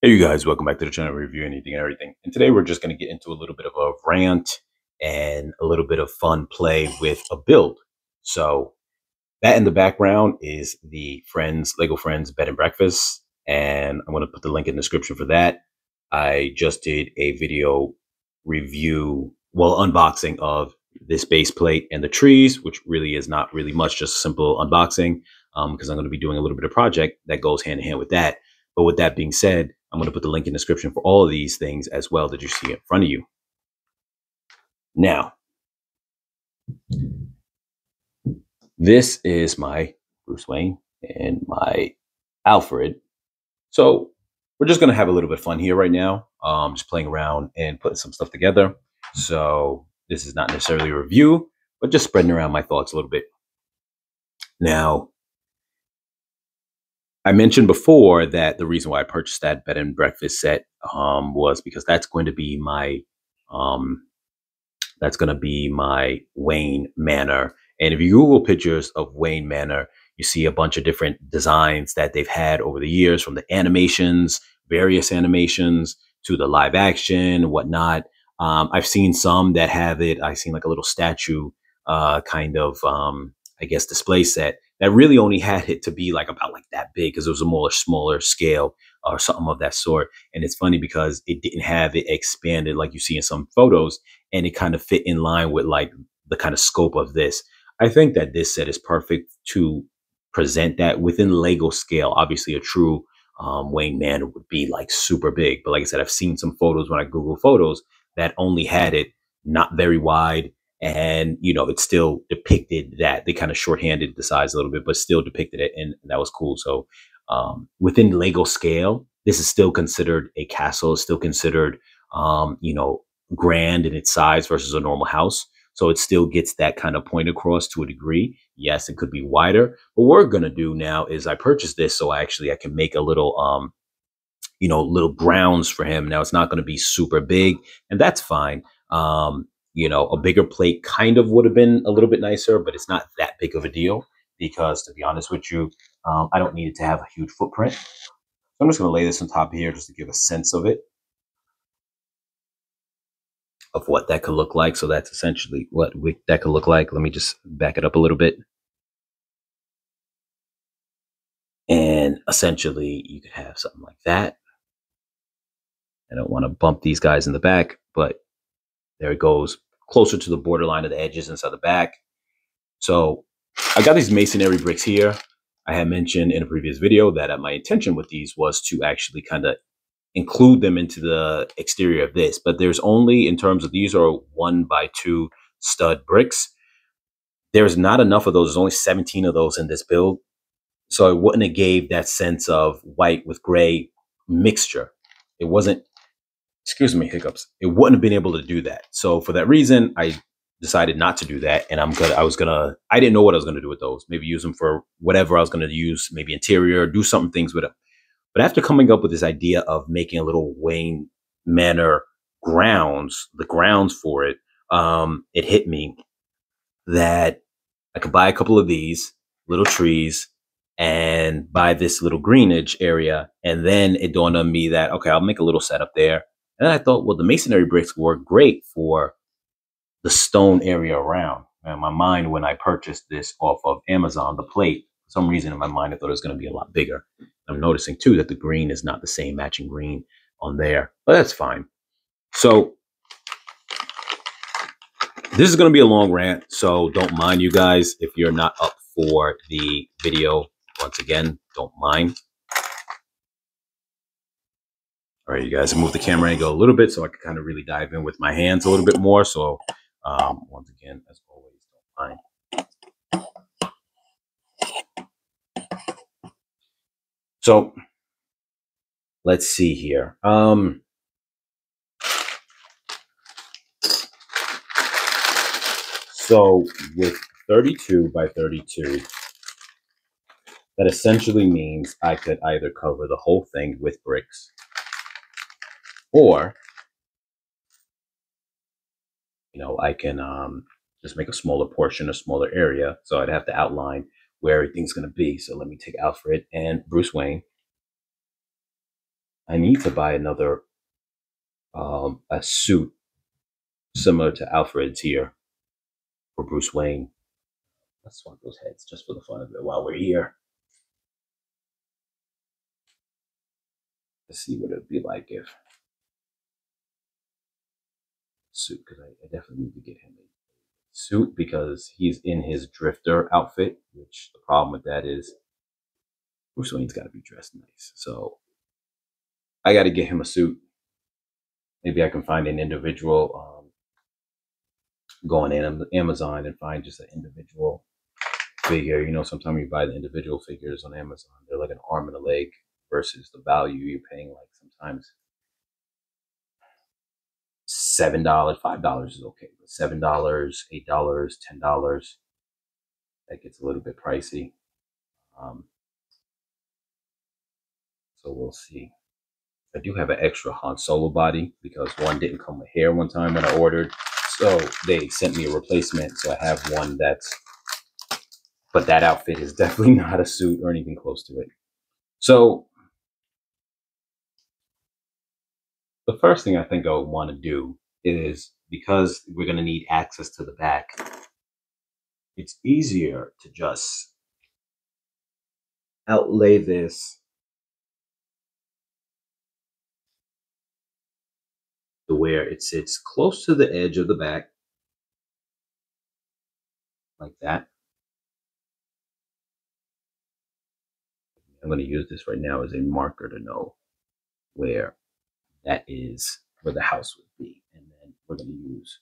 Hey, you guys, welcome back to the channel, review anything and everything. And today we're just going to get into a little bit of a rant and a little bit of fun play with a build. So that in the background is the Lego Friends bed and breakfast. And I'm going to put the link in the description for that. I just did a video review, well, unboxing of this base plate and the trees, which really is not really much, just a simple unboxing, because I'm going to be doing a little bit of project that goes hand in hand with that. But with that being said, I'm going to put the link in the description for all of these things as well that you see in front of you. Now, this is my Bruce Wayne and my Alfred. So we're just going to have a little bit of fun here right now. Just playing around and putting some stuff together. So this is not necessarily a review, but just spreading around my thoughts a little bit. Now, I mentioned before that the reason why I purchased that bed and breakfast set was because that's going to be my Wayne Manor. And if you Google pictures of Wayne Manor, you see a bunch of different designs that they've had over the years, from the animations, various animations, to the live action, whatnot. I've seen some that have it. I've seen like a little statue I guess, display set that really only had it to be like about like that big, because it was a smaller scale or something of that sort. And it's funny because it didn't have it expanded like you see in some photos, and it kind of fit in line with like the kind of scope of this. I think that this set is perfect to present that within Lego scale. Obviously, a true Wayne Manor would be like super big, but like I said, I've seen some photos when I Google photos that only had it not very wide, and it still depicted that. They kind of shorthanded the size a little bit, but still depicted it, and that was cool. So within Lego scale, this is still considered a castle. It's still considered grand in its size versus a normal house. So it still gets that kind of point across to a degree. Yes, it could be wider. But what we're gonna do now is I purchased this so I can make a little little grounds for him. Now it's not going to be super big, and that's fine. A bigger plate kind of would have been a little bit nicer, but it's not that big of a deal because, to be honest with you, I don't need it to have a huge footprint. So I'm just going to lay this on top here just to give a sense of it, of what that could look like. So that's essentially what that could look like. Let me just back it up a little bit. And essentially, you could have something like that. I don't want to bump these guys in the back, but there it goes, closer to the borderline of the edges inside the back. So I got these masonry bricks here. I had mentioned in a previous video that my intention with these was to actually kind of include them into the exterior of this, but there's only, in terms of, these are 1x2 stud bricks. There's not enough of those. There's only 17 of those in this build. So it wouldn't have gave that sense of white with gray mixture. It wasn't, excuse me, hiccups. It wouldn't have been able to do that. So for that reason, I decided not to do that. And I didn't know what I was gonna do with those. Maybe use them for whatever I was gonna use, maybe interior, do something things with them. But after coming up with this idea of making a little Wayne Manor grounds, the grounds for it, it hit me that I could buy a couple of these little trees and buy this little greenage area. And then it dawned on me that, okay, I'll make a little setup there. And then I thought, well, the masonry bricks work great for the stone area around. And in my mind, when I purchased this off of Amazon, the plate, for some reason in my mind, I thought it was going to be a lot bigger. I'm noticing too that the green is not the same matching green on there, but that's fine. So this is going to be a long rant, so don't mind, you guys, if you're not up for the video. Once again, don't mind. All right, you guys, move the camera angle a little bit so I can kind of really dive in with my hands a little bit more. So once again, as always, don't mind. So let's see here. So with 32x32, that essentially means I could either cover the whole thing with bricks, or I can just make a smaller portion, a smaller area. So I'd have to outline where everything's going to be. So let me take Alfred and Bruce Wayne. I need to buy another a suit similar to Alfred's here for Bruce Wayne. Let's swap those heads just for the fun of it while we're here. Let's see what it'd be like if suit, because I definitely need to get him a suit because he's in his drifter outfit, which the problem with that is Bruce Wayne's got to be dressed nice. So I got to get him a suit. Maybe I can find an individual, go on Amazon and find just an individual figure. You know, sometimes you buy the individual figures on Amazon, they're like an arm and a leg versus the value you're paying. Like sometimes $7, $5 is okay, but $7, $8, $10, that gets a little bit pricey. Um, so we'll see. I do have an extra Han Solo body because one didn't come with hair one time when I ordered. So they sent me a replacement. So I have one that's, but that outfit is definitely not a suit or anything close to it. So the first thing I think I would want to do is, because we're going to need access to the back, it's easier to just outlay this to where it sits close to the edge of the back, like that. I'm going to use this right now as a marker to know where that is, where the house would be. And then we're going to use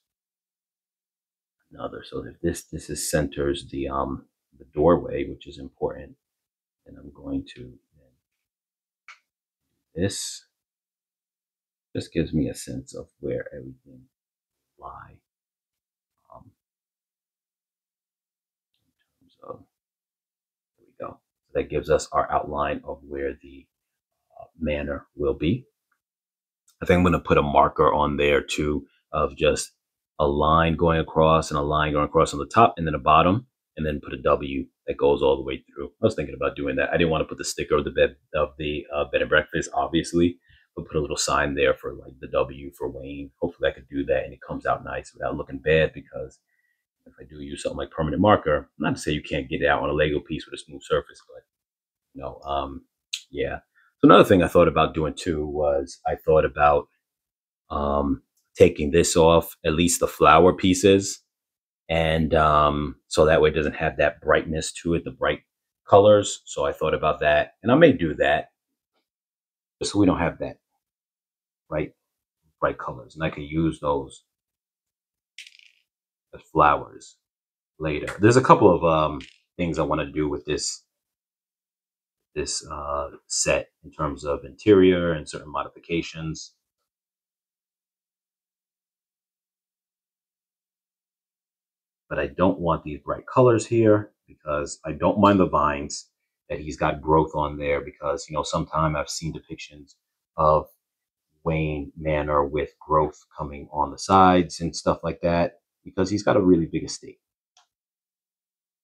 another. So if this is centers the doorway, which is important, and I'm going to, this just gives me a sense of where everything lie. In terms of, there we go. So that gives us our outline of where the manor will be. I think I'm going to put a marker on there too, of just a line going across and a line going across on the top and then a bottom, and then put a W that goes all the way through. I was thinking about doing that. I didn't want to put the sticker of the bed and breakfast, obviously, but put a little sign there for like the W for Wayne. Hopefully I could do that and it comes out nice without looking bad, because if I do use something like permanent marker, not to say you can't get it out on a Lego piece with a smooth surface, but you know, yeah. So another thing I thought about doing too was I thought about taking this off, at least the flower pieces, and so that way it doesn't have that brightness to it, the bright colors. So I thought about that, and I may do that so we don't have that bright colors, and I could use those as flowers later. There's a couple of things I want to do with this set in terms of interior and certain modifications. But I don't want these bright colors here because I don't mind the vines that he's got growth on there, because, you know, sometimes I've seen depictions of Wayne Manor with growth coming on the sides and stuff like that, because he's got a really big estate.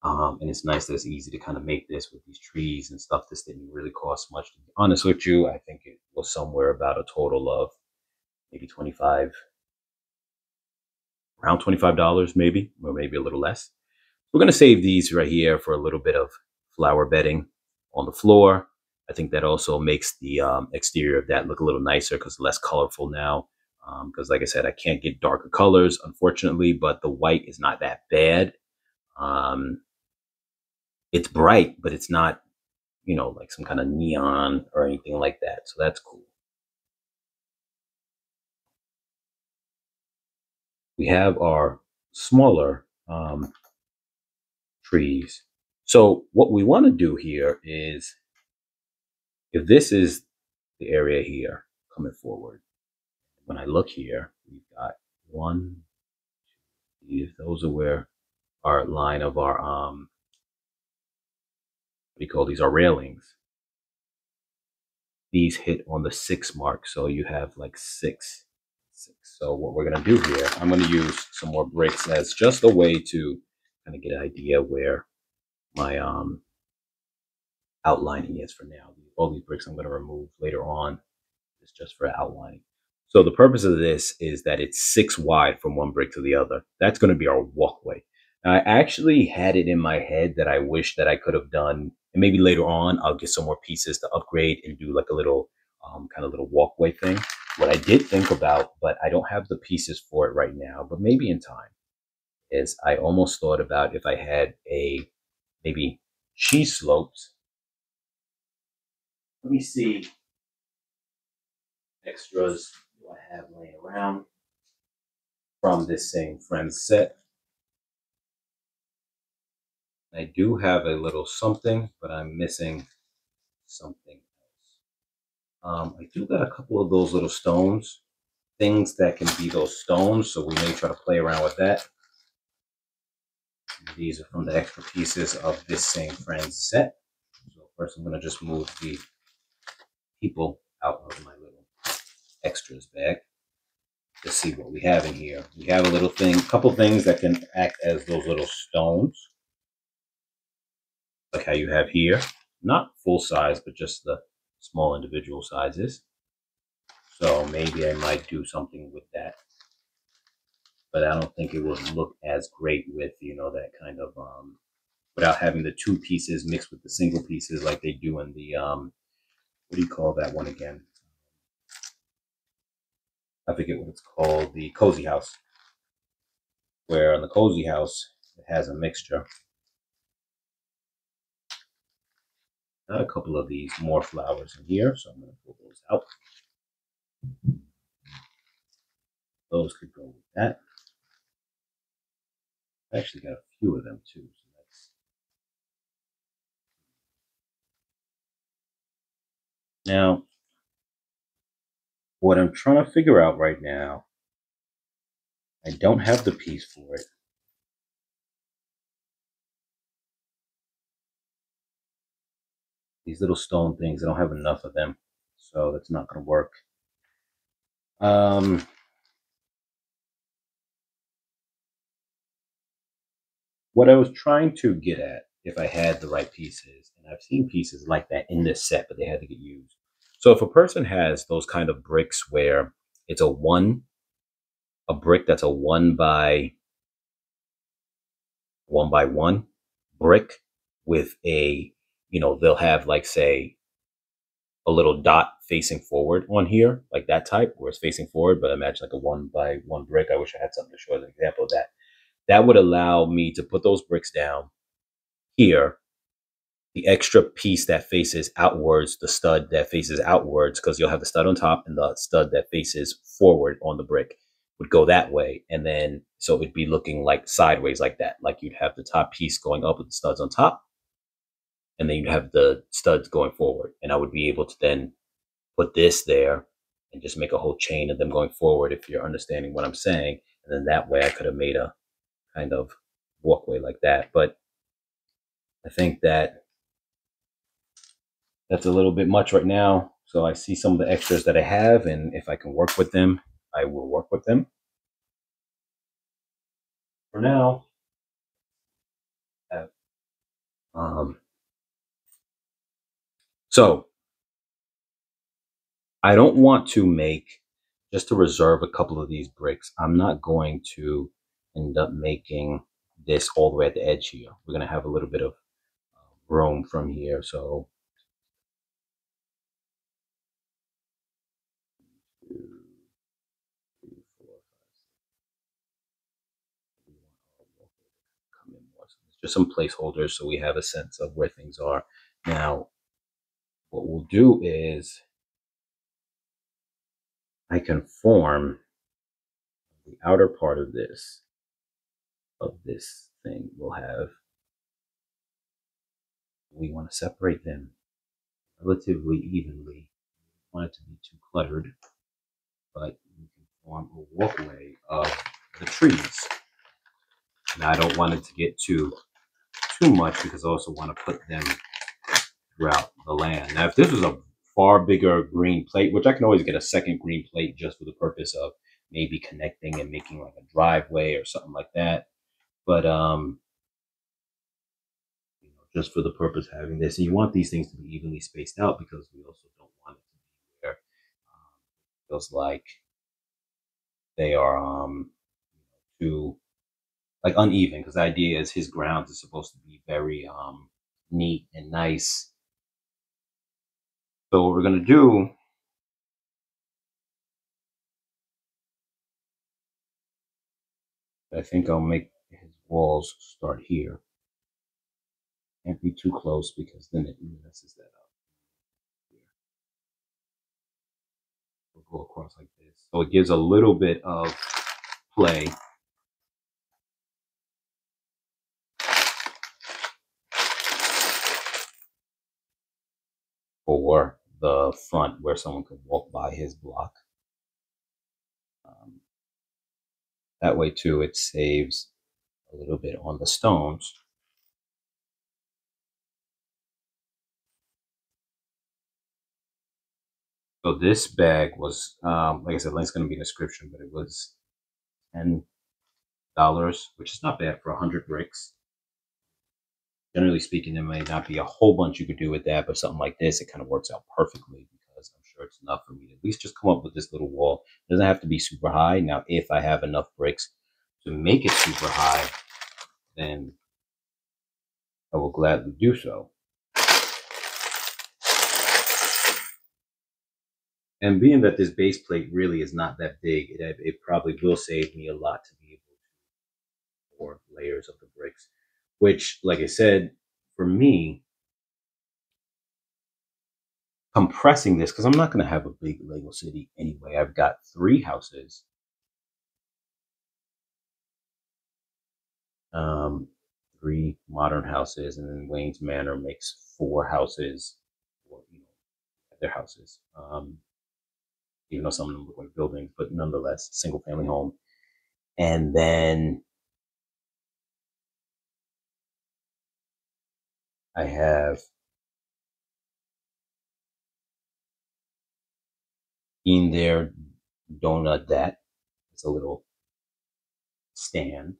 And it's nice that it's easy to kind of make this with these trees and stuff. This didn't really cost much. To be honest with you, I think it was somewhere about a total of maybe around $25 maybe, or maybe a little less. We're going to save these right here for a little bit of flower bedding on the floor. I think that also makes the exterior of that look a little nicer because less colorful now. Because like I said, I can't get darker colors, unfortunately, but the white is not that bad. It's bright, but it's not, you know, like some kind of neon or anything like that. So that's cool. We have our smaller trees. So what we want to do here is, if this is the area here coming forward, when I look here, we've got one, two, those are where our line of our what do you call these, our railings. These hit on the 6 mark, so you have like six. So what we're going to do here, I'm going to use some more bricks as just a way to kind of get an idea where my outlining is for now. All these bricks I'm going to remove later on purpose, just for outlining. So the purpose of this is that it's 6 wide from one brick to the other. That's going to be our walkway. I actually had it in my head that I wish that I could have done, and maybe later on I'll get some more pieces to upgrade and do like a little kind of little walkway thing. What I did think about, but I don't have the pieces for it right now, but maybe in time, is I almost thought about if I had a maybe cheese slopes. Let me see extras do I have laying around from this same Friends set. I do have a little something, but I'm missing something else. I do got a couple of those little stones, things that can be those stones, so we may try to play around with that. These are from the extra pieces of this same Friends set. So first I'm going to just move the people out of my little extras bag to see what we have in here. We have a little thing, a couple things that can act as those little stones, like how you have here. Not full size, but just the small individual sizes. So maybe I might do something with that. But I don't think it would look as great with, you know, that kind of, without having the 2 pieces mixed with the single pieces like they do in the, what do you call that one again? I forget what it's called, the Cozy House. Where on the Cozy House, it has a mixture. Got a couple of these more flowers in here, so I'm going to pull those out. Those could go with that. I actually got a few of them too. So that's... Now, what I'm trying to figure out right now, I don't have the piece for it. These little stone things, I don't have enough of them, so that's not going to work. What I was trying to get at, if I had the right pieces, and I've seen pieces like that in this set, but they had to get used. So if a person has those kind of bricks where it's a brick that's a 1 by 1 brick with a, you know, they'll have like, say, a little dot facing forward on here, like that type where it's facing forward, but imagine like a 1 by 1 brick. I wish I had something to show as an example of that. That would allow me to put those bricks down here, the extra piece that faces outwards, the stud that faces outwards, because you'll have the stud on top and the stud that faces forward on the brick would go that way. And then, so it'd be looking like sideways like that. Like you'd have the top piece going up with the studs on top, and then you'd have the studs going forward. And I would be able to then put this there and just make a whole chain of them going forward, if you're understanding what I'm saying. And then that way I could have made a kind of walkway like that. But I think that that's a little bit much right now. So I see some of the extras that I have, and if I can work with them, I will work with them. For now, so I don't want to make, just to reserve a couple of these bricks, I'm not going to end up making this all the way at the edge here. We're going to have a little bit of room from here. So just some placeholders so we have a sense of where things are. Now, what we'll do is I can form the outer part of this thing. We'll have, we want to separate them relatively evenly. I don't want it to be too cluttered, but we can form a walkway of the trees. Now I don't want it to get too much, because I also want to put them throughout the land. Now, if this was a far bigger green plate, which I can always get a second green plate just for the purpose of maybe connecting and making like a driveway or something like that. But you know, just for the purpose of having this, and you want these things to be evenly spaced out, because we also don't want it to be where feels like they are too like uneven, because the idea is his grounds is supposed to be very neat and nice. So what we're gonna do, I think I'll make his walls start here. Can't be too close because then it messes that up. We'll go across like this. So it gives a little bit of play. For the front where someone could walk by his block. That way too, it saves a little bit on the stones. So this bag was, like I said, link's going to be in the description, but it was $10, which is not bad for 100 bricks. Generally speaking, there may not be a whole bunch you could do with that, but something like this, it kind of works out perfectly because I'm sure it's enough for me to at least just come up with this little wall. It doesn't have to be super high. Now, if I have enough bricks to make it super high, then I will gladly do so. And being that this base plate really is not that big, it probably will save me a lot to be able to pour layers of the bricks, which, like I said, for me, compressing this, because I'm not going to have a big Lego city anyway. I've got 3 houses. 3 modern houses, and then Wayne's Manor makes 4 houses, or, their houses. Even though some of them look like buildings, but nonetheless, single family home. And then I have in there donut that. It's a little stand.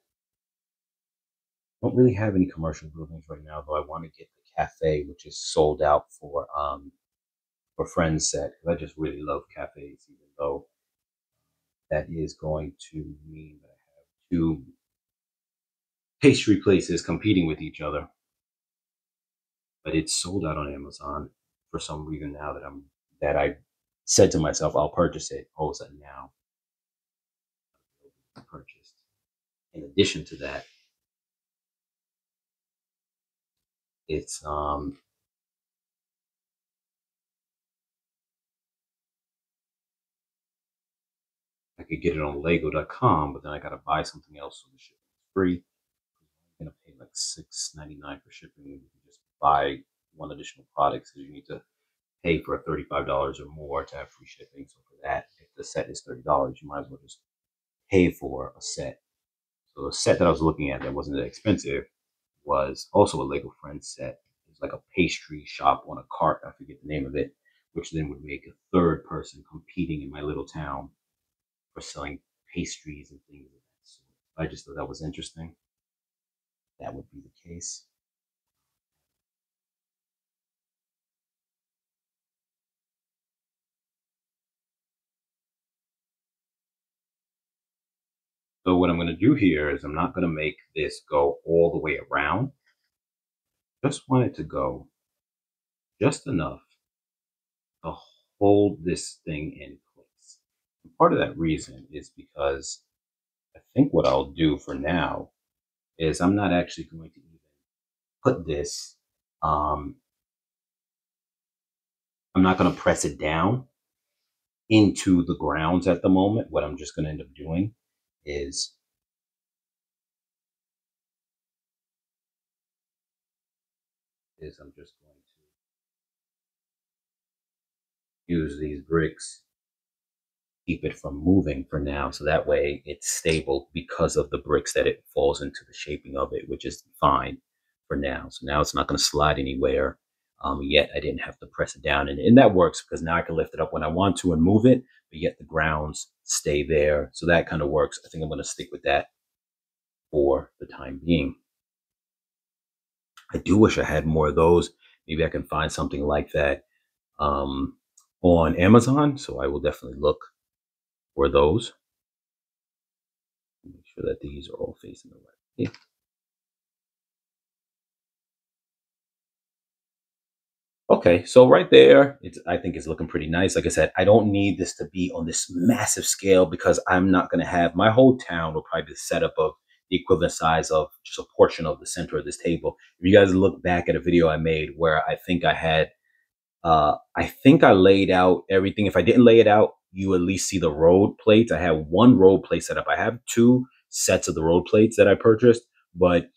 Don't really have any commercial buildings right now, though I want to get the cafe, which is sold out for friends set. I just really love cafes, even though that is going to mean that I have 2 pastry places competing with each other. But it's sold out on Amazon for some reason now that I said to myself I'll purchase it. All of a sudden now purchased. In addition to that, it's I could get it on Lego.com, but then I gotta buy something else so the shipping is free. I'm gonna pay like $6.99 for shipping. You can just buy one additional product, so you need to pay for $35 or more to have free shipping. So for that, if the set is $30, you might as well just pay for a set. So the set that I was looking at that wasn't that expensive was also a Lego Friends set. It's like a pastry shop on a cart. I forget the name of it, which then would make a third person competing in my little town for selling pastries and things of that sort. I just thought that was interesting. That would be the case. So what I'm going to do here is I'm not going to make this go all the way around. Just want it to go just enough to hold this thing in place. And part of that reason is because I think what I'll do for now is I'm not actually going to even put this, I'm not going to press it down into the grounds at the moment. What I'm just going to end up doing is I'm just going to use these bricks, keep it from moving for now, so that way it's stable because of the bricks that it falls into the shaping of it, which is fine for now. So now it's not going to slide anywhere. Yet I didn't have to press it down, and that works because now I can lift it up when I want to and move it, but yet the grounds stay there. So that kind of works. I think I'm going to stick with that for the time being. I do wish I had more of those. Maybe I can find something like that on Amazon. So I will definitely look for those. Make sure that these are all facing the right way. Okay, so right there, I think it's looking pretty nice. Like I said, I don't need this to be on this massive scale because I'm not going to have my whole town will probably be set up of the equivalent size of just a portion of the center of this table. If you guys look back at a video I made where I think I laid out everything. If I didn't lay it out, you at least see the road plates. I have one road plate set up. I have two sets of the road plates that I purchased, but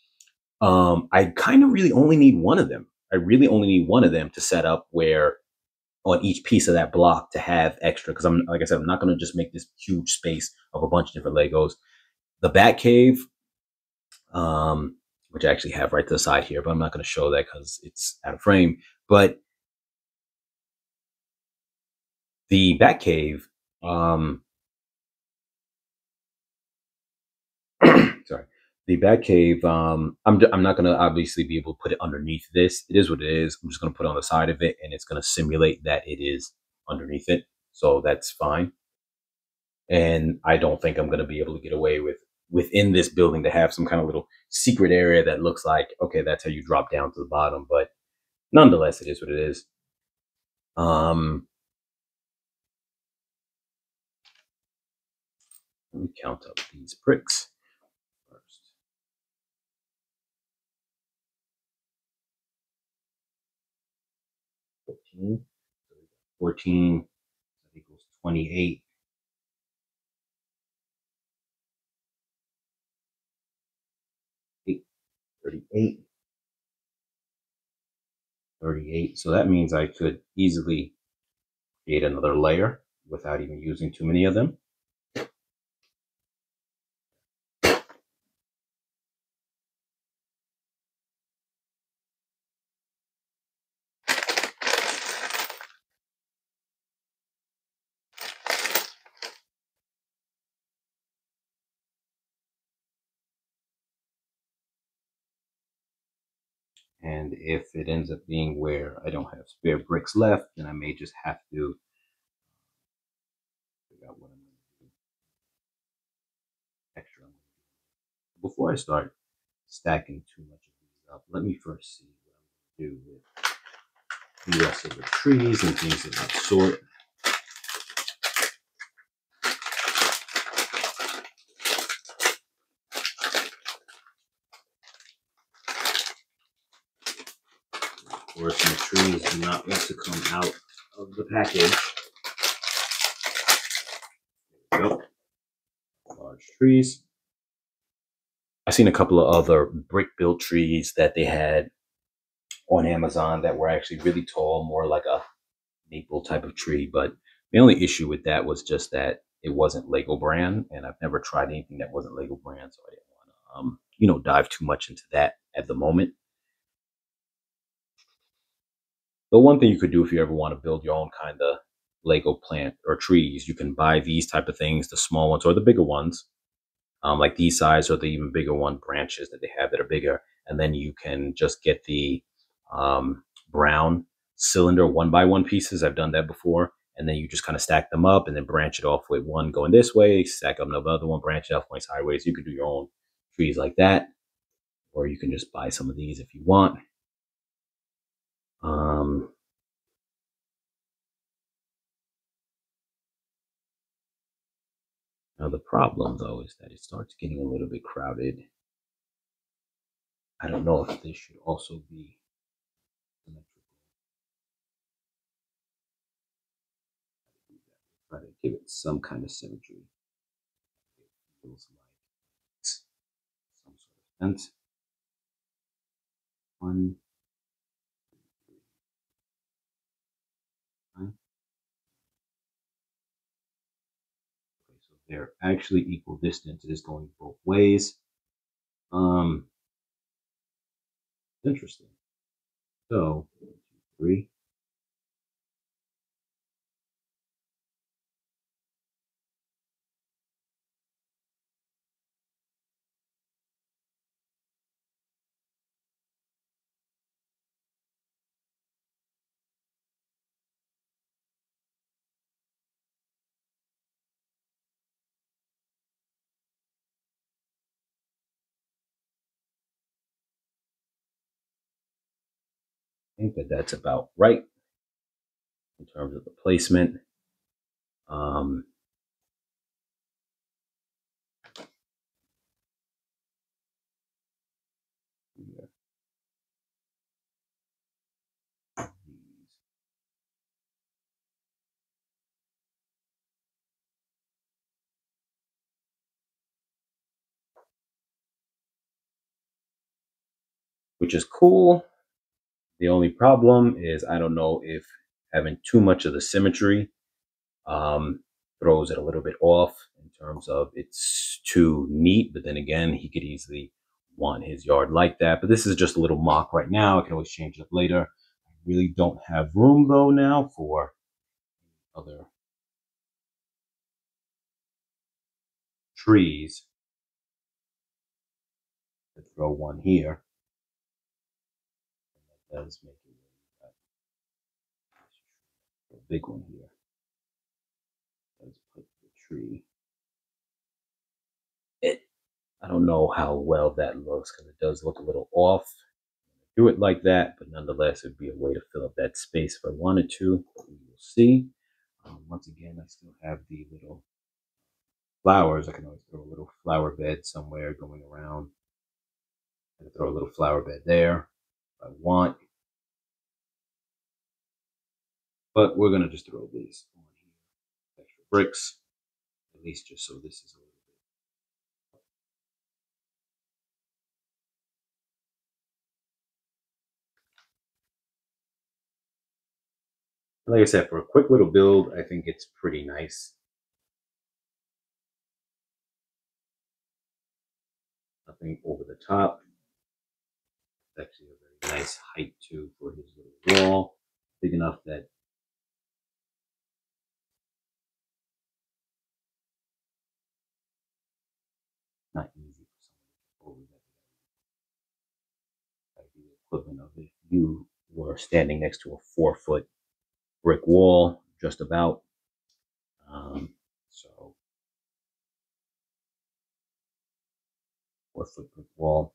I kind of really only need one of them. I really only need one of them to set up where on each piece of that block to have extra. Because I'm like I said, I'm not going to just make this huge space of a bunch of different Legos. The Bat Cave, which I actually have right to the side here, but I'm not going to show that because it's out of frame. But the Bat Cave, sorry, the Bat Cave. I'm not gonna obviously be able to put it underneath this. It is what it is. I'm just gonna put it on the side of it, and it's gonna simulate that it is underneath it. So that's fine. And I don't think I'm gonna be able to get away with within this building to have some kind of little secret area that looks like okay, that's how you drop down to the bottom. But nonetheless, it is what it is. Let me count up these bricks first. 14. 14 equals 28. 38. 38. So that means I could easily create another layer without even using too many of them. And if it ends up being where I don't have spare bricks left, then I may just have to figure out what I'm going to do extra. Before I start stacking too much of these up, let me first see what I'm going to do with the rest of the trees and things of that sort. Of course, my trees do not want to come out of the package. There we go. Large trees. I've seen a couple of other brick built trees that they had on Amazon that were actually really tall, more like a maple type of tree. But the only issue with that was just that it wasn't Lego brand, and I've never tried anything that wasn't Lego brand, so I didn't want to, dive too much into that at the moment. The one thing you could do if you ever want to build your own kind of Lego plant or trees, you can buy these type of things, the small ones or the bigger ones, like these size or the even bigger one branches that they have that are bigger. And then you can just get the brown cylinder 1x1 pieces. I've done that before. And then you just kind of stack them up and then branch it off with one going this way, stack up another one, branch it off going sideways. You could do your own trees like that. Or you can just buy some of these if you want. Now the problem though is that it starts getting a little bit crowded. I don't know if this should also be symmetrical. Try to give it some kind of symmetry. It feels like some sort of fence. 1, 2, 3, 9. Okay, so they're actually equal distances going both ways. Interesting. So 1, 2, 3. think that that's about right in terms of the placement. Um, which is cool. The only problem is I don't know if having too much of the symmetry um, throws it a little bit off in terms of it's too neat. But then again, he could easily want his yard like that. But this is just a little mock right now. I can always change it up later. I really don't have room though now for other trees to throw one here. That does make it a big one here. Let's put the tree. I don't know how well that looks because it does look a little off. Do it like that, but nonetheless, it'd be a way to fill up that space if I wanted to. We will see. Once again, I still have the little flowers. I can always throw a little flower bed somewhere going around. I can throw a little flower bed there if I want. But we're going to just throw these on here. Extra bricks, at least just so this is a little bit. Like I said, for a quick little build, I think it's pretty nice. Nothing over the top. It's actually a very nice height too for his little wall. Big enough that not easy for someone to get over that. That'd be the equivalent of if you were standing next to a 4-foot brick wall, just about. So 4-foot brick wall,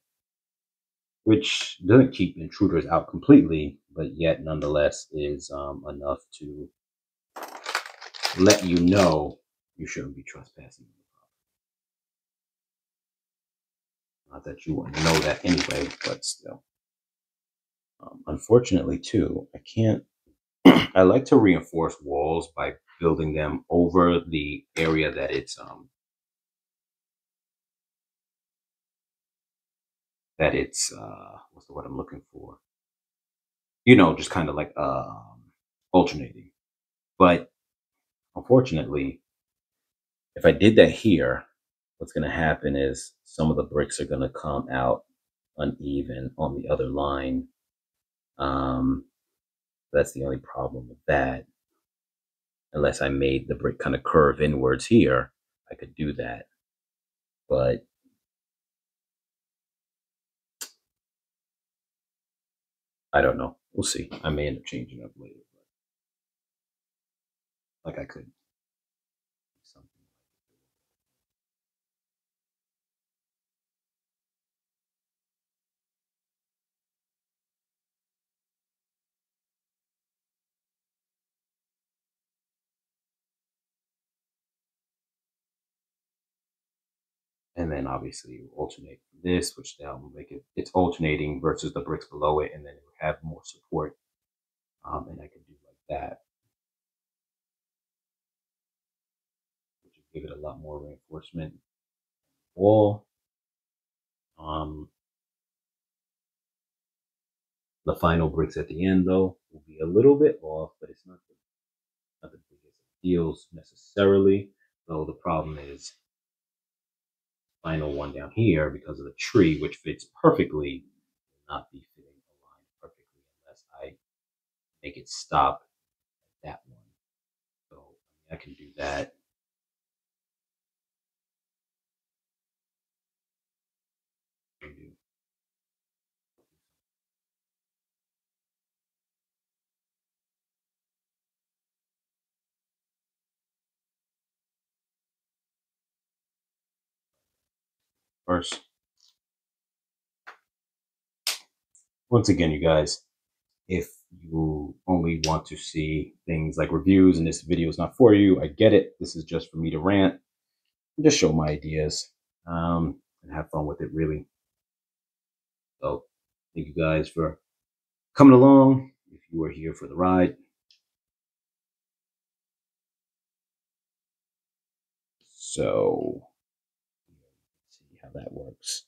which doesn't keep intruders out completely, but yet nonetheless is enough to let you know you shouldn't be trespassing. Not that you wouldn't know that anyway, but still. Unfortunately, too, I can't. I like to reinforce walls by building them over the area that it's what's the word I'm looking for? Just kind of like alternating. But unfortunately, if I did that here, what's going to happen is some of the bricks are going to come out uneven on the other line. Um, that's the only problem with that. Unless I made the brick kind of curve inwards here, I could do that. But I don't know. We'll see. I may end up changing it up later. But like I could. Something. And then obviously alternate this, which now will make it's alternating versus the bricks below it, and then it would have more support. And I can do like that, which would give it a lot more reinforcement. Wall. Um, the final bricks at the end though will be a little bit off, but it's not the biggest deals necessarily. Though the problem is final one down here because of the tree, which fits perfectly, will not be fitting aligned perfectly unless I make it stop at that one. So I can do that. First, once again, you guys, If you only want to see things like reviews and this video is not for you, I get it. This is just for me to rant and just show my ideas, and have fun with it, really. So thank you guys for coming along. If you were here for the ride. So let's see how that works.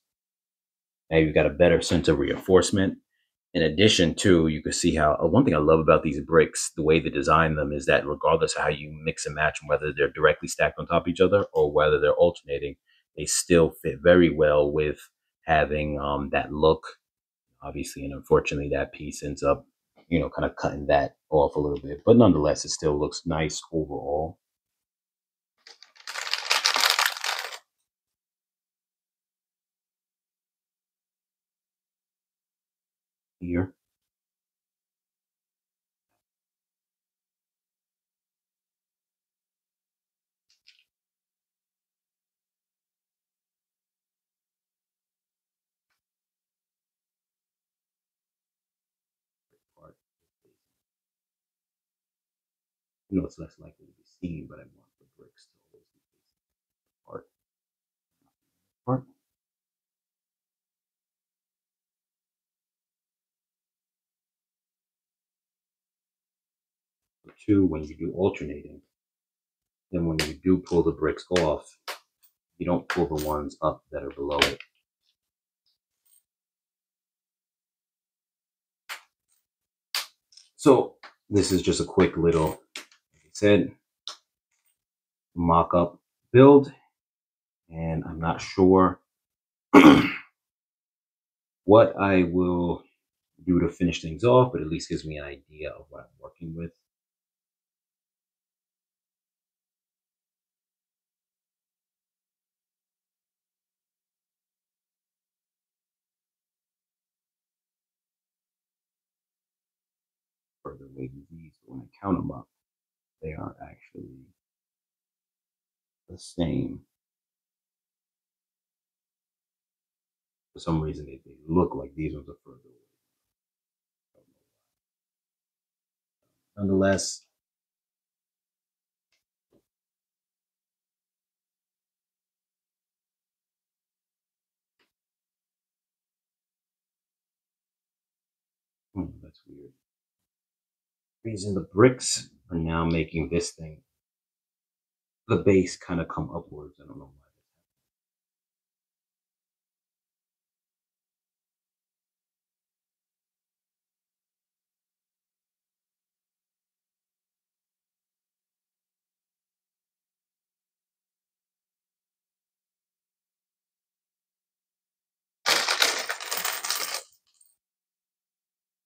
Now you've got a better sense of reinforcement. In addition to, you can see how one thing I love about these bricks, the way they design them, is that regardless of how you mix and match them, whether they're directly stacked on top of each other or whether they're alternating, they still fit very well with having that look. Obviously, and unfortunately, that piece ends up, kind of cutting that off a little bit. But nonetheless, it still looks nice overall. Here. It's less likely to be seen, but I want the bricks to always be facing apart. Part. Two, when you do alternating, then when you do pull the bricks off, you don't pull the ones up that are below it. So this is just a quick little, like I said, mock-up build, and I'm not sure what I will do to finish things off, but at least gives me an idea of what I'm working with. Further weight these, when I count them up, they are actually the same. For some reason, they look like these ones are further away. Nonetheless, that's weird. Reason the bricks are now making this thing, the base kind of come upwards. I don't know why.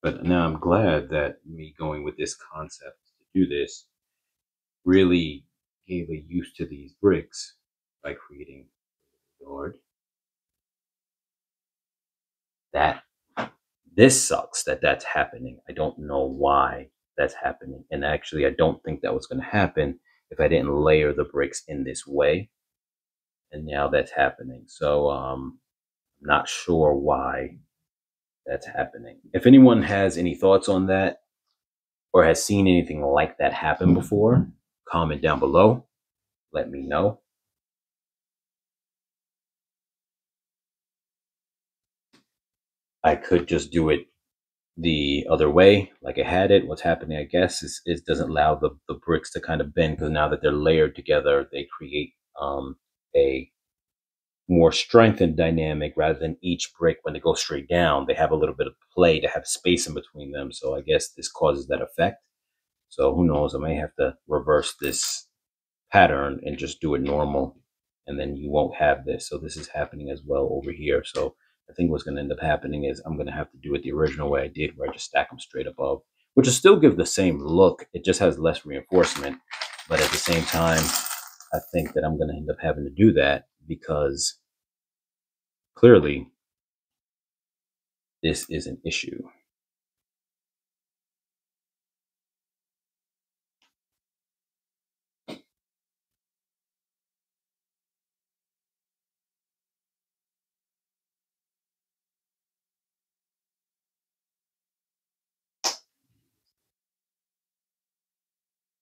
But now I'm glad that me going with this concept to do this really gave a use to these bricks by creating a yard. That this sucks that that's happening. I don't know why that's happening. And actually, I don't think that was going to happen if I didn't layer the bricks in this way. And now that's happening. So I'm not sure why that's happening. If anyone has any thoughts on that or has seen anything like that happen before, comment down below. Let me know. I could just do it the other way, like I had it. What's happening, I guess, is it doesn't allow the bricks to kind of bend, because now that they're layered together, they create a more strengthened dynamic rather than each brick, when they go straight down, they have a little bit of play to have space in between them. So I guess this causes that effect. So who knows? I may have to reverse this pattern and just do it normal, and then you won't have this. So this is happening as well over here. So I think what's going to end up happening is I'm going to have to do it the original way I did, where I just stack them straight above, which will still give the same look. It just has less reinforcement. But at the same time, I think that I'm going to end up having to do that because clearly this is an issue.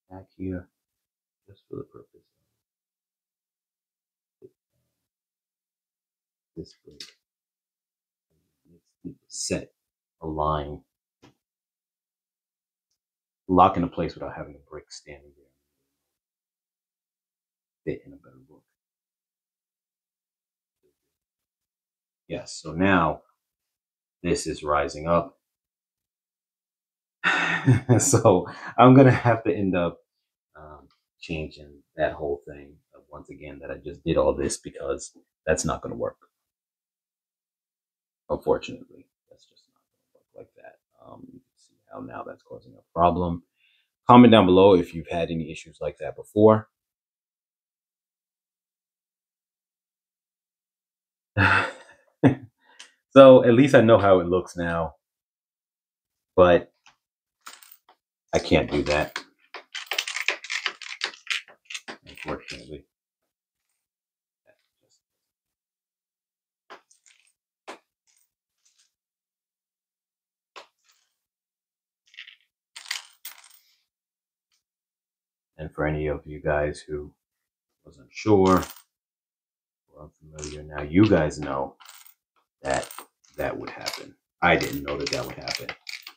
back here just for the purpose of this brick. Let's set a line, lock into place without having a brick standing there. Fit in a better look. Yes, so now this is rising up. So I'm gonna have to end up changing that whole thing once again, that I just did all this, because that's not going to work. Unfortunately, that's just not going to work like that. You can see how now that's causing a problem. Comment down below if you've had any issues like that before. So at least I know how it looks now, but I can't do that, unfortunately. And for any of you guys who wasn't sure or unfamiliar, now you guys know that that would happen. I didn't know that that would happen.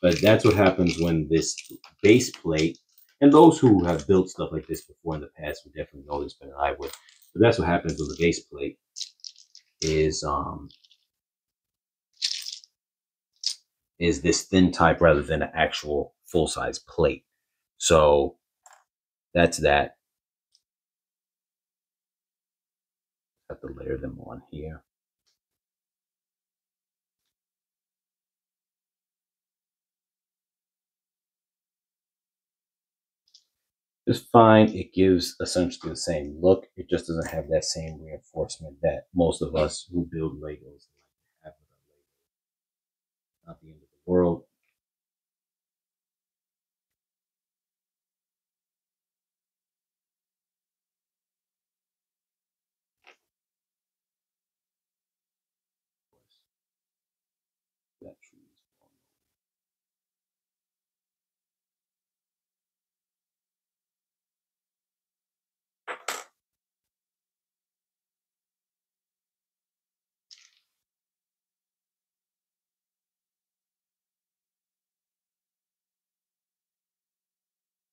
But that's what happens when this base plate, and those who have built stuff like this before in the past would definitely know this better than I would. But that's what happens with the base plate is this thin type rather than an actual full-size plate. So that's that. Have to layer them on here. It's fine. It gives essentially the same look. It just doesn't have that same reinforcement that most of us who build Legos have with our Legos. Not the end of the world. That tree is falling.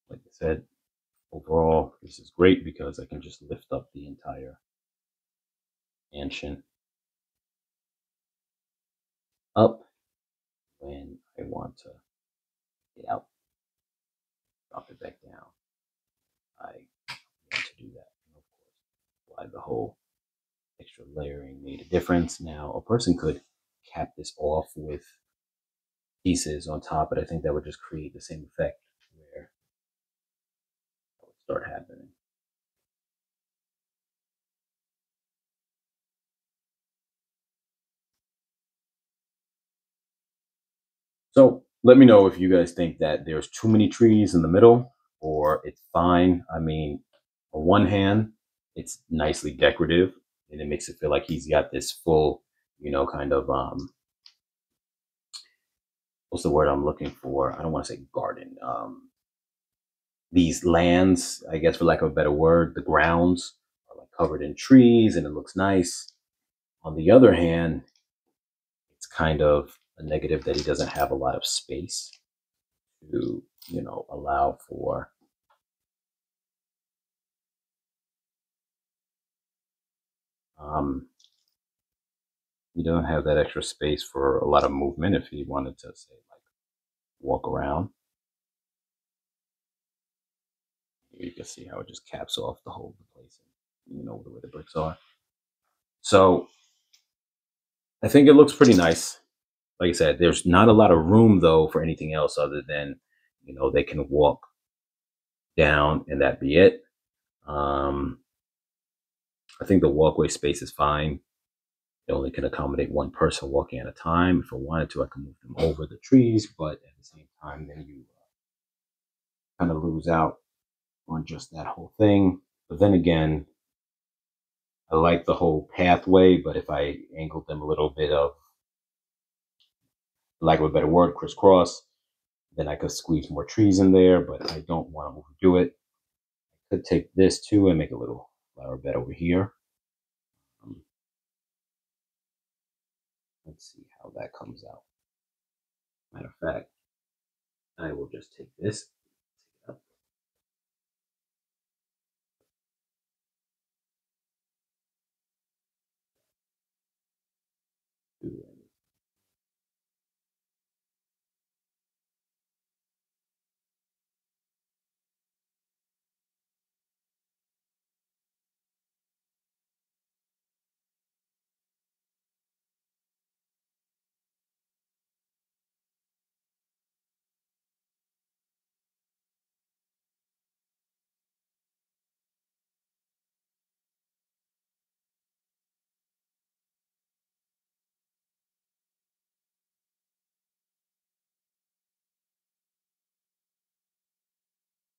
Like I said, overall, this is great because I can just lift up the entire mansion up when I want to get out, drop it back down. I want to do that. And of course, why the whole extra layering made a difference. Now, a person could cap this off with pieces on top, but I think that would just create the same effect where that would start happening. So let me know if you guys think that there's too many trees in the middle or it's fine. I mean, on one hand, it's nicely decorative and it makes it feel like he's got this full, you know, kind of, what's the word I'm looking for? I don't want to say garden. These lands, I guess for lack of a better word, the grounds are like covered in trees and it looks nice. On the other hand, it's kind of a negative that he doesn't have a lot of space to, you know, allow for you don't have that extra space for a lot of movement if he wanted to say like walk around. You can see how it just caps off the whole place, you know, the way the bricks are. So I think it looks pretty nice. Like I said, there's not a lot of room though for anything else other than, you know, they can walk down and that be it. I think the walkway space is fine. It only can accommodate one person walking at a time. If I wanted to, I can move them over the trees, but at the same time, then you kind of lose out on just that whole thing. But then again, I like the whole pathway, but if I angled them a little bit of, lack of a better word, crisscross, then I could squeeze more trees in there, but I don't want to overdo it. Could take this too and make a little flower bed over here. Let's see how that comes out. Matter of fact, I will just take this, take it up.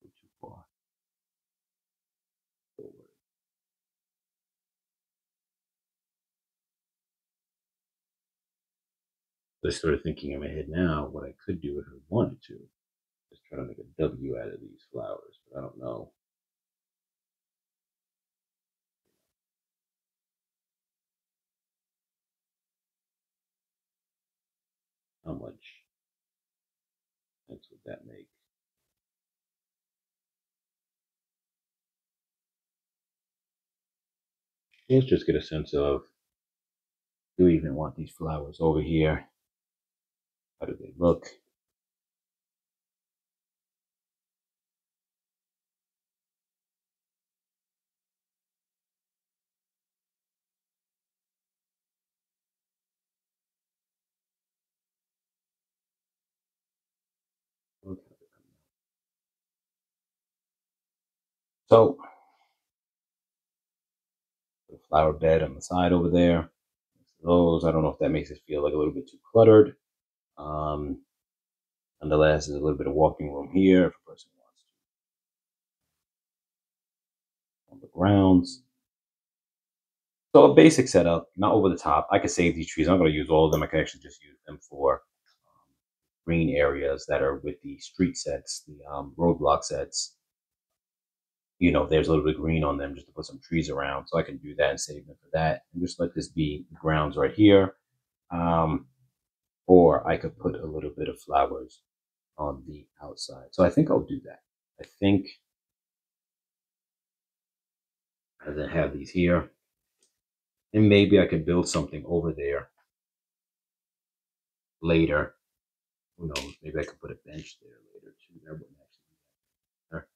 Too far forward. I started thinking in my head now what I could do if I wanted to. Just try to make a W out of these flowers, but I don't know. How much sense would that make? Let's just get a sense of, do we even want these flowers over here? How do they look? So, the flower bed on the side over there. Those, I don't know if that makes it feel like a little bit too cluttered. Nonetheless, there's a little bit of walking room here if a person wants to on the grounds. So a basic setup, not over the top. I could save these trees. I'm not going to use all of them. I can actually just use them for green areas that are with the street sets, the roadblock sets. You know, there's a little bit of green on them just to put some trees around. So I can do that and save them for that. And just let this be the grounds right here. Or I could put a little bit of flowers on the outside. So I think I'll do that. I think I then have these here. And maybe I could build something over there later. Who knows? Maybe I could put a bench there later too. That wouldn't actually be there.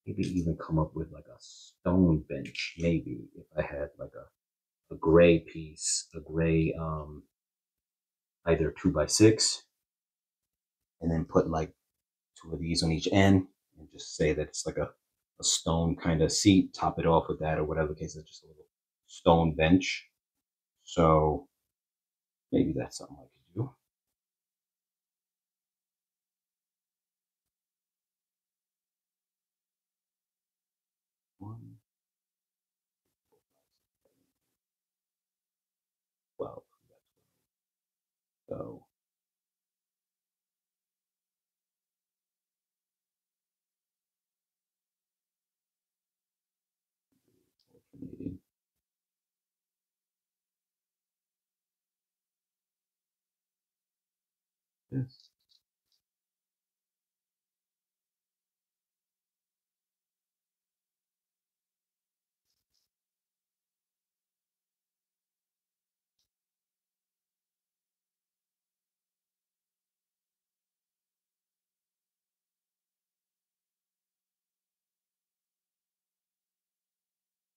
Maybe even come up with like a stone bench. Maybe if I had like a gray piece, a gray either 2x6, and then put like two of these on each end, and just say that it's like a stone kind of seat. Top it off with that, or whatever the case is, just a little stone bench. So maybe that's something I could do. One, 12. So alternating. This.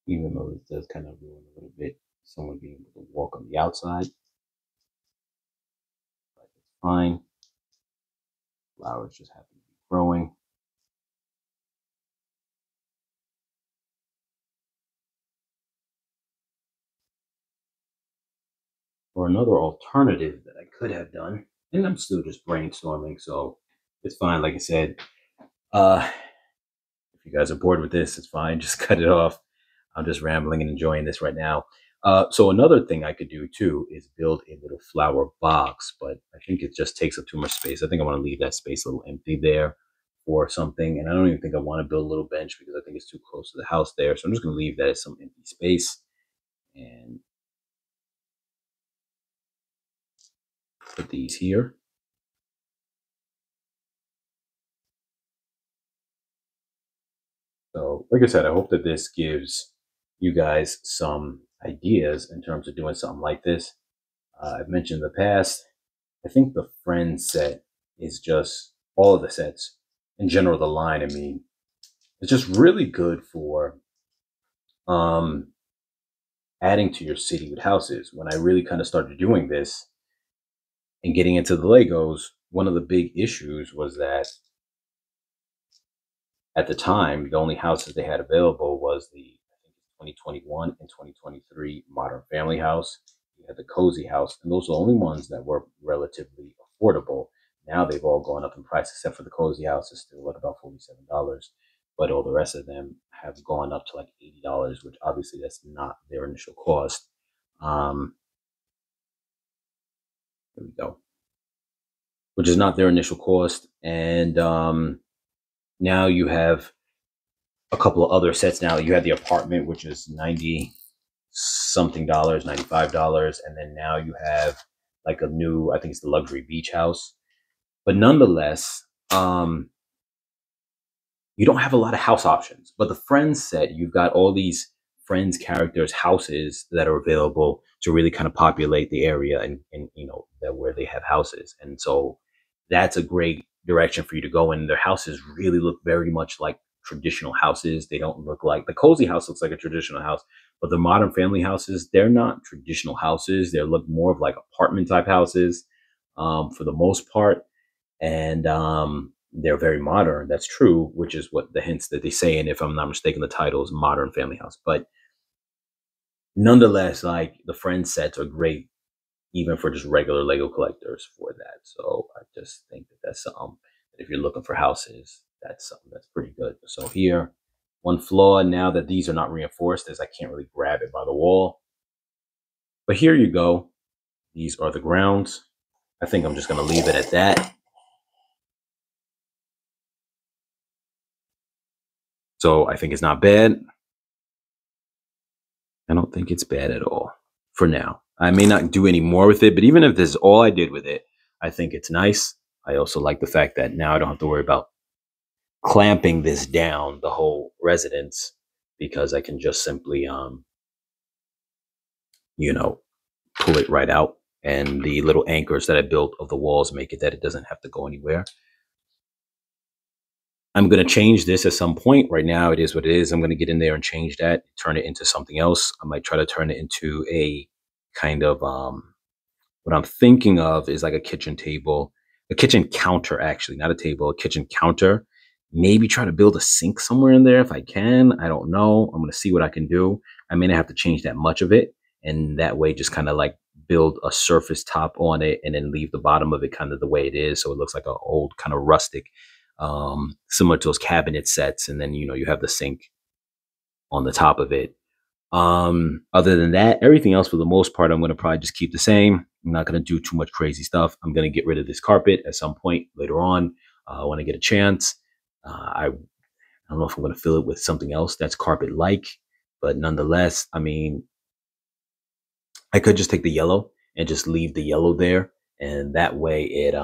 Even though this does kind of ruin a little bit someone being able to walk on the outside, but it's fine. Flowers just happen to be growing. Or another alternative that I could have done, and I'm still just brainstorming, so it's fine. Like I said, if you guys are bored with this, it's fine. Just cut it off. I'm just rambling and enjoying this right now. So another thing I could do too is build a little flower box, but I think it just takes up too much space. I think I want to leave that space a little empty there for something. And I don't even think I want to build a little bench because I think it's too close to the house there. So I'm just going to leave that as some empty space and put these here. So like I said, I hope that this gives you guys some ideas in terms of doing something like this. I've mentioned in the past, I think the Friends set is just all of the sets in general, the line, I mean, it's just really good for um, adding to your city with houses. When I really kind of started doing this and getting into the Legos, one of the big issues was that at the time, the only houses they had available was the, I think, 2021 and 2023 Modern Family House. You had the Cozy House, and those are the only ones that were relatively affordable. Now they've all gone up in price, except for the Cozy House is still at about $47. But all the rest of them have gone up to like $80, which obviously that's not their initial cost. Here we go. Which is not their initial cost. And now you have a couple of other sets. Now you have the apartment, which is 90 something dollars, $95. And then now you have like a new, I think it's the luxury beach house. But nonetheless, you don't have a lot of house options. But the Friends set, you've got all these Friends characters' houses that are available to really kind of populate the area and you know, that where they have houses. And so that's a great direction for you to go in. Their houses really look very much like traditional houses. They don't look like the Cozy House looks like a traditional house, but the Modern Family houses, they're not traditional houses. They look more of like apartment type houses for the most part. And they're very modern. That's true, which is what the hints that they say. And if I'm not mistaken, the title is Modern Family House. But nonetheless, like the Friends sets are great, even for just regular Lego collectors for that. So I just think that that's something that if you're looking for houses, that's something that's pretty good. So here, one flaw now that these are not reinforced is I can't really grab it by the wall. But here you go. These are the grounds. I think I'm just going to leave it at that. So I think it's not bad. I don't think it's bad at all for now. I may not do any more with it, but even if this is all I did with it, I think it's nice. I also like the fact that now I don't have to worry about clamping this down the whole residence because I can just simply, you know, pull it right out. And the little anchors that I built of the walls make it that it doesn't have to go anywhere. I'm going to change this at some point. Right now, it is what it is. I'm going to get in there and change that, turn it into something else. I might try to turn it into a kind of, what I'm thinking of is like a kitchen table, a kitchen counter, actually, not a table, a kitchen counter. Maybe try to build a sink somewhere in there if I can. I don't know. I'm going to see what I can do. I may not have to change that much of it. And that way, just kind of like build a surface top on it and then leave the bottom of it kind of the way it is. So it looks like an old kind of rustic, similar to those cabinet sets. And then, you know, you have the sink on the top of it. Other than that, everything else for the most part, I'm going to probably just keep the same. I'm not going to do too much crazy stuff. I'm going to get rid of this carpet at some point later on when I get a chance. I don't know if I'm going to fill it with something else that's carpet-like, but nonetheless, I mean, I could just take the yellow and just leave the yellow there, and that way it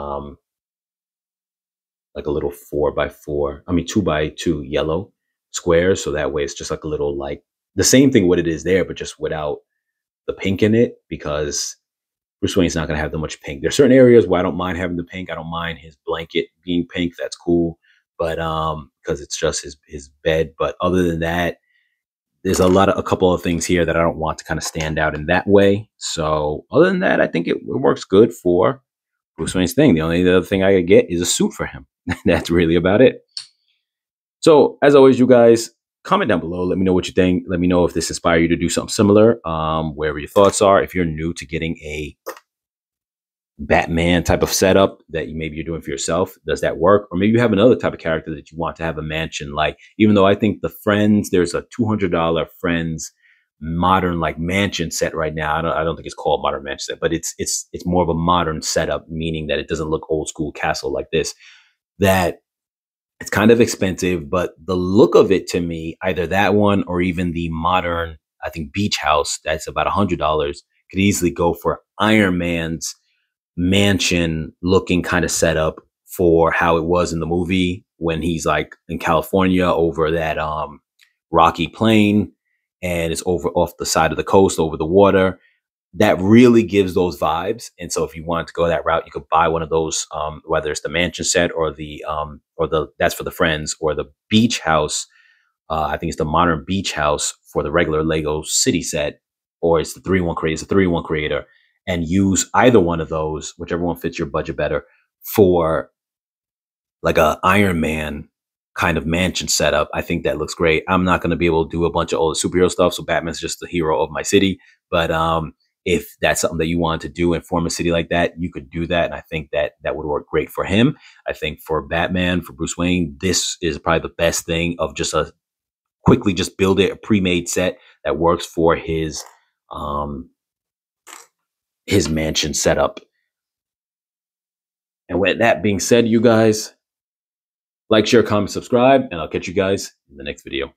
like a little 4x4, I mean 2x2 yellow squares, so that way it's just like a little like the same thing what it is there, but just without the pink in it, because Bruce Wayne's not going to have that much pink. There's certain areas where I don't mind having the pink. I don't mind his blanket being pink. That's cool. But because it's just his bed. But other than that, there's a couple of things here that I don't want to kind of stand out in that way. So other than that, I think it works good for Bruce Wayne's thing. The only other thing I could get is a suit for him. That's really about it. So as always, you guys, comment down below. Let me know what you think. Let me know if this inspired you to do something similar, wherever your thoughts are. If you're new to getting a Batman type of setup that maybe you're doing for yourself, does that work? Or maybe you have another type of character that you want to have a mansion like, even though I think the Friends, there's a $200 Friends modern like mansion set right now. I don't think it's called modern mansion set, but it's more of a modern setup, meaning that it doesn't look old school castle like this. That it's kind of expensive, but the look of it to me, either that one or even the modern, I think beach house that's about $100 could easily go for Iron Man's mansion looking kind of setup for how it was in the movie when he's like in California over that rocky plain and it's over off the side of the coast over the water. That really gives those vibes. And so if you wanted to go that route, you could buy one of those, whether it's the mansion set or the that's for the friends, or the beach house. I think it's the modern beach house for the regular Lego city set, or it's the 3-in-1 creator. It's a 3-in-1 creator, and use either one of those, whichever one fits your budget better, for like a Iron Man kind of mansion setup. I think that looks great. I'm not going to be able to do a bunch of all the superhero stuff, so Batman's just the hero of my city. But if that's something that you wanted to do and form a city like that, you could do that, and I think that that would work great for him. I think for Batman, for Bruce Wayne, this is probably the best thing of just a quickly just build it a pre-made set that works for his mansion setup. And with that being said, you guys, like, share, comment, subscribe, and I'll catch you guys in the next video.